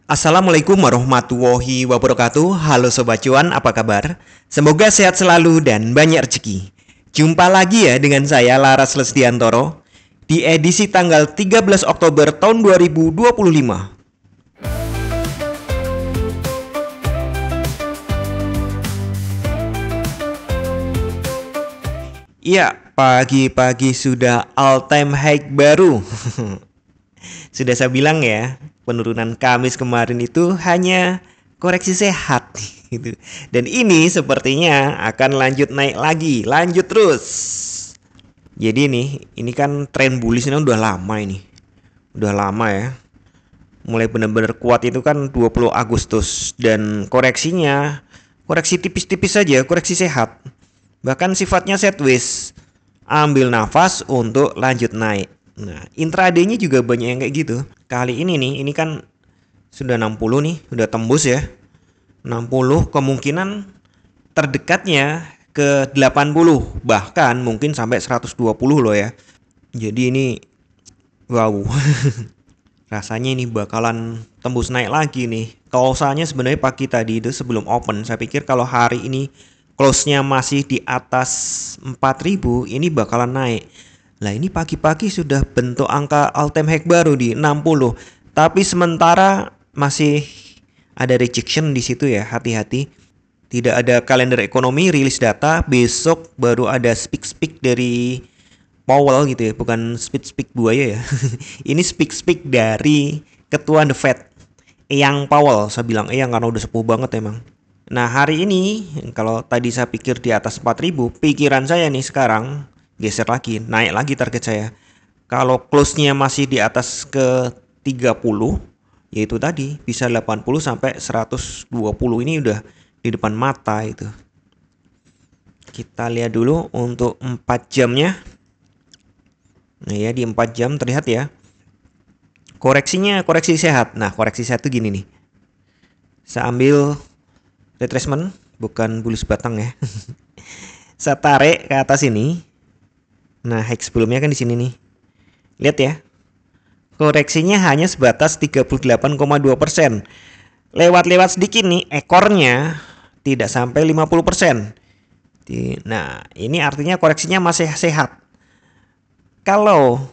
Assalamualaikum warahmatullahi wabarakatuh. Halo Sobat Cuan, apa kabar? Semoga sehat selalu dan banyak rezeki. Jumpa lagi ya dengan saya Laras Lesdiantoro di edisi tanggal 13 Oktober tahun 2025. Iya, pagi-pagi sudah all time high baru. Sudah saya bilang ya, penurunan Kamis kemarin itu hanya koreksi sehat gitu. Dan ini sepertinya akan lanjut naik lagi, lanjut terus. Jadi ini kan tren bullish ini udah lama ini. Udah lama ya. Mulai benar-benar kuat itu kan 20 Agustus dan koreksi tipis-tipis saja, koreksi sehat. Bahkan sifatnya sideways. Ambil nafas untuk lanjut naik. Nah, intraday-nya juga banyak yang kayak gitu. Kali ini nih, ini kan sudah 60 nih, udah tembus ya. 60 kemungkinan terdekatnya ke 80, bahkan mungkin sampai 120 loh ya. Jadi ini wow. Rasanya ini bakalan tembus naik lagi nih. Close-nya sebenarnya pagi tadi itu sebelum open, saya pikir kalau hari ini close-nya masih di atas 4000, ini bakalan naik. Nah, ini pagi-pagi sudah bentuk angka all time high baru di 60. Tapi sementara masih ada rejection di situ ya, hati-hati. Tidak ada kalender ekonomi, rilis data, besok baru ada speak dari Powell gitu ya, bukan speak buaya ya. Ini speak dari ketua The Fed, Eyang Powell. Saya bilang Eyang karena udah sepuh banget emang. Nah, hari ini kalau tadi saya pikir di atas 4000, pikiran saya nih sekarang geser lagi, naik lagi target saya. Kalau close-nya masih di atas ke 30, yaitu tadi bisa 80 sampai 120, ini udah di depan mata itu. Kita lihat dulu untuk 4 jamnya. Nah ya, di 4 jam terlihat ya. Koreksinya koreksi sehat. Nah, koreksi sehat itu gini nih. Saya ambil retracement, bukan bullish batang ya. Saya tarik ke atas ini. Nah, high sebelumnya kan di sini nih. Lihat ya. Koreksinya hanya sebatas 38,2%. Lewat-lewat sedikit nih, ekornya tidak sampai 50%. Nah, ini artinya koreksinya masih sehat. Kalau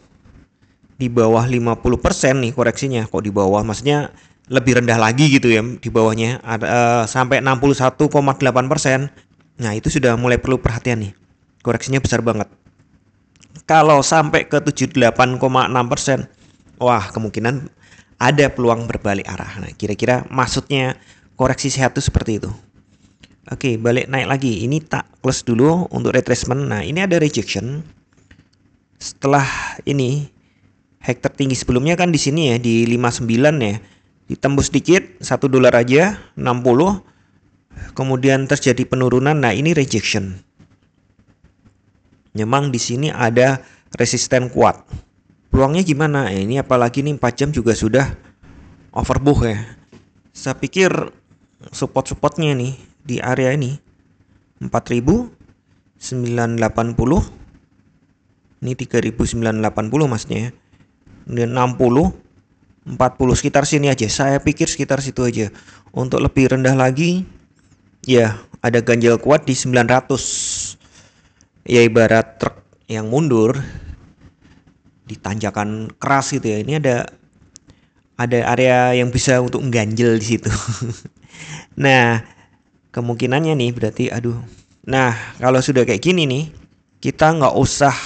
di bawah 50% nih koreksinya, kok di bawah maksudnya lebih rendah lagi gitu ya, di bawahnya ada sampai 61,8%. Nah, itu sudah mulai perlu perhatian nih. Koreksinya besar banget. Kalau sampai ke 78,6%, wah kemungkinan ada peluang berbalik arah. Nah, kira-kira maksudnya koreksi sehat itu seperti itu. Oke, balik naik lagi. Ini tak close dulu untuk retracement. Nah, ini ada rejection. Setelah ini high tertinggi sebelumnya kan di sini ya, di 59 ya. Ditembus dikit, $1 aja, 60. Kemudian terjadi penurunan. Nah, ini rejection. Memang di sini ada resisten kuat. Peluangnya gimana? Ini apalagi nih 4 jam juga sudah overbought ya. Saya pikir support-supportnya nih di area ini 4.980. Ini 3.980 maksudnya. Kemudian 60, 40 sekitar sini aja. Saya pikir sekitar situ aja. Untuk lebih rendah lagi ya ada ganjal kuat di 900. Ya ibarat truk yang mundur di tanjakan keras gitu ya. Ini ada area yang bisa untuk mengganjel di situ. Nah, kemungkinannya nih berarti Nah, kalau sudah kayak gini nih, kita nggak usah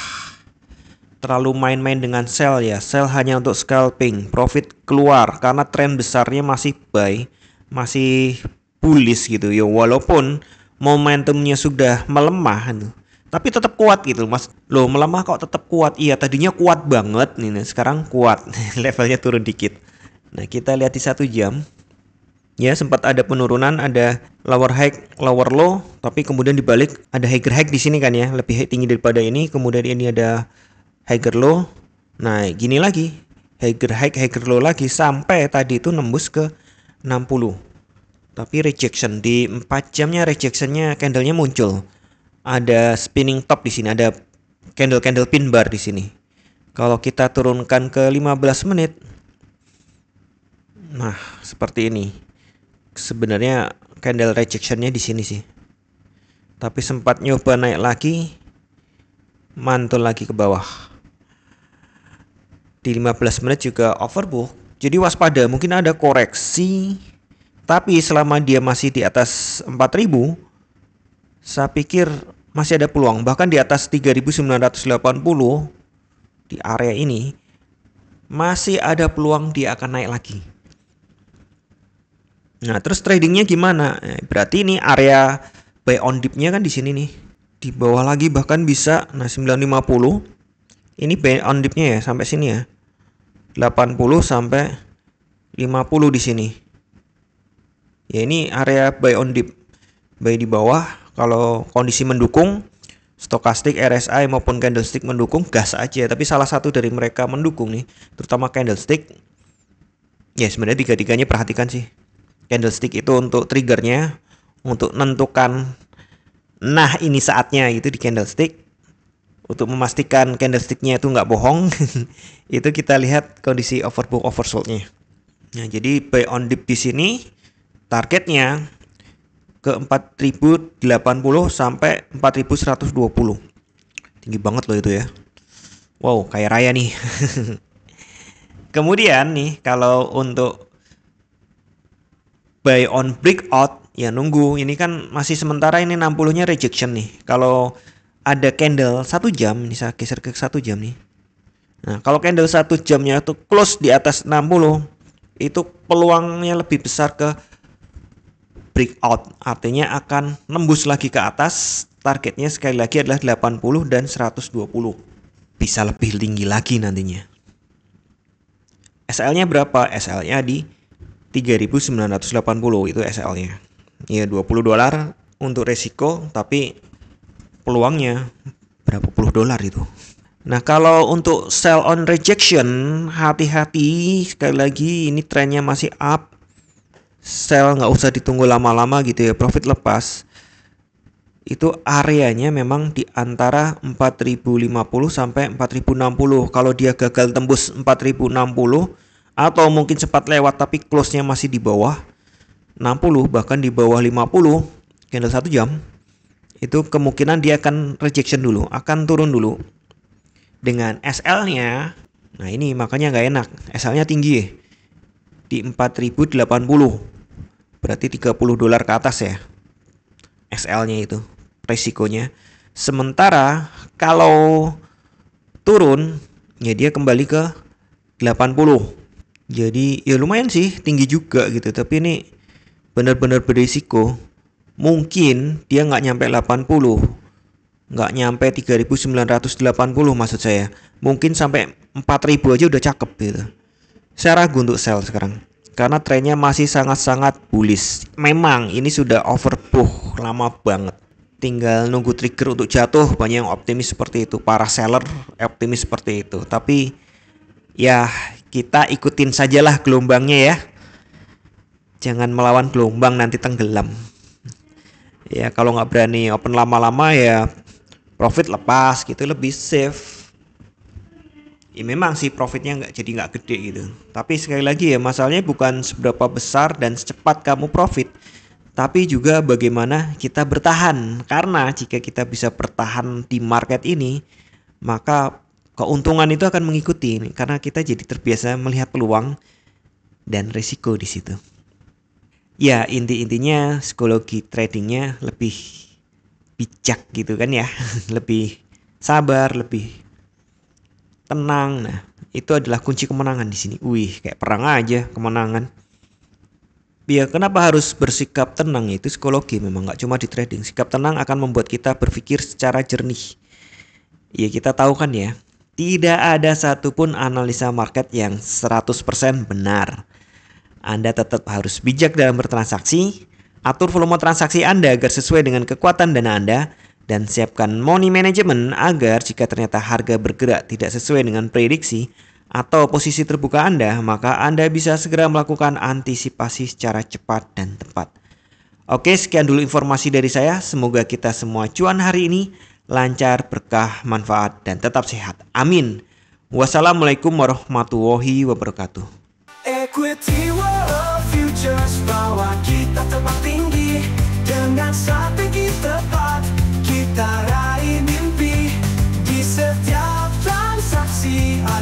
terlalu main-main dengan sell ya. Sell hanya untuk scalping, profit keluar karena tren besarnya masih buy, masih bullish gitu ya. Walaupun momentumnya sudah melemah tapi tetap kuat gitu mas. Loh, melemah kok tetap kuat? Iya, tadinya kuat banget nih, sekarang kuat. Levelnya turun dikit. Nah, kita lihat di 1 jam. Ya, sempat ada penurunan, ada lower high, lower low, tapi kemudian dibalik ada higher high di sini kan ya, lebih tinggi daripada ini. Kemudian ini ada higher low. Nah, gini lagi. Higher high, higher low lagi sampai tadi itu nembus ke 60. Tapi rejection di 4 jamnya, rejectionnya candlenya muncul. Ada spinning top di sini, ada candle pin bar di sini. Kalau kita turunkan ke 15 menit, Nah, seperti ini. Sebenarnya candle rejectionnya di sini sih. Tapi sempat nyoba naik lagi, mantul lagi ke bawah. Di 15 menit juga overbook. Jadi waspada, mungkin ada koreksi. Tapi selama dia masih di atas 4000, saya pikir masih ada peluang. Bahkan di atas 3980 di area ini masih ada peluang dia akan naik lagi. Nah, terus tradingnya gimana? Berarti ini area buy on dip-nya kan di sini nih. Di bawah lagi bahkan bisa, nah 950. Ini buy on dip-nya ya sampai sini ya. 80 sampai 50 di sini. Ya ini area buy on dip. Buy di bawah, kalau kondisi mendukung, stokastik, RSI maupun candlestick mendukung, gas aja. Tapi salah satu dari mereka mendukung nih, terutama candlestick. Ya sebenarnya tiga-tiganya perhatikan sih. Candlestick itu untuk triggernya, untuk menentukan nah ini saatnya itu di candlestick, untuk memastikan candlesticknya itu nggak bohong. Itu kita lihat kondisi overbook oversoldnya. Nah jadi buy on dip di sini targetnya ke 4080 sampai 4120. Tinggi banget loh itu ya. Wow, kayak raya nih. Kemudian nih kalau untuk buy on breakout ya nunggu, ini kan masih sementara, ini 60-nya rejection nih. Kalau ada candle 1 jam, ini saya geser ke 1 jam nih. Nah, kalau candle 1 jamnya itu close di atas 60, itu peluangnya lebih besar ke breakout. Artinya akan nembus lagi ke atas. Targetnya sekali lagi adalah 80 dan 120. Bisa lebih tinggi lagi nantinya. SL-nya berapa? SL-nya di 3980 itu SL-nya. Ya $20 untuk resiko, tapi peluangnya berapa puluh dolar itu. Nah kalau untuk sell on rejection, hati-hati, sekali lagi ini trennya masih up. Sell nggak usah ditunggu lama-lama gitu ya, profit lepas. Itu areanya memang di antara 4050 sampai 4060. Kalau dia gagal tembus 4060 atau mungkin sempat lewat tapi close-nya masih di bawah 60, bahkan di bawah 50 candle 1 jam, itu kemungkinan dia akan rejection dulu, akan turun dulu. Dengan SL-nya, nah ini makanya nggak enak, SL-nya tinggi di 4080, berarti $30 ke atas ya SL-nya itu resikonya. Sementara kalau turun ya dia kembali ke 80. Jadi ya lumayan sih tinggi juga gitu, tapi ini benar-benar berisiko. Mungkin dia nggak nyampe 80, nggak nyampe 3980 maksud saya. Mungkin sampai 4000 aja udah cakep gitu. Saya ragu untuk sell sekarang karena trennya masih sangat-sangat bullish. Memang ini sudah overbought lama banget. Tinggal nunggu trigger untuk jatuh, banyak yang optimis seperti itu. Para seller optimis seperti itu. Tapi ya kita ikutin sajalah gelombangnya ya. Jangan melawan gelombang nanti tenggelam. Ya kalau nggak berani open lama-lama ya profit lepas gitu, lebih safe. Ya memang sih profitnya nggak gede gitu. Tapi sekali lagi ya masalahnya bukan seberapa besar dan secepat kamu profit, tapi juga bagaimana kita bertahan. Karena jika kita bisa bertahan di market ini, maka keuntungan itu akan mengikuti, karena kita jadi terbiasa melihat peluang dan risiko di situ. Ya intinya psikologi tradingnya lebih bijak gitu kan ya, lebih sabar, lebih tenang. Nah itu adalah kunci kemenangan di sini. Wih kayak perang aja kemenangan. Ya kenapa harus bersikap tenang, itu psikologi memang, nggak cuma di trading. Sikap tenang akan membuat kita berpikir secara jernih. Ya kita tahu kan ya, tidak ada satupun analisa market yang 100% benar. Anda tetap harus bijak dalam bertransaksi, atur volume transaksi Anda agar sesuai dengan kekuatan dana Anda, dan siapkan money management agar jika ternyata harga bergerak tidak sesuai dengan prediksi atau posisi terbuka Anda, maka Anda bisa segera melakukan antisipasi secara cepat dan tepat. Oke, sekian dulu informasi dari saya. Semoga kita semua cuan hari ini lancar, berkah, manfaat, dan tetap sehat. Amin. Wassalamualaikum warahmatullahi wabarakatuh. Equity World.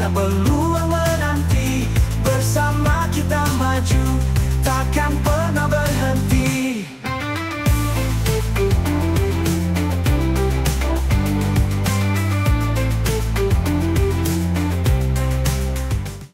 tak perlu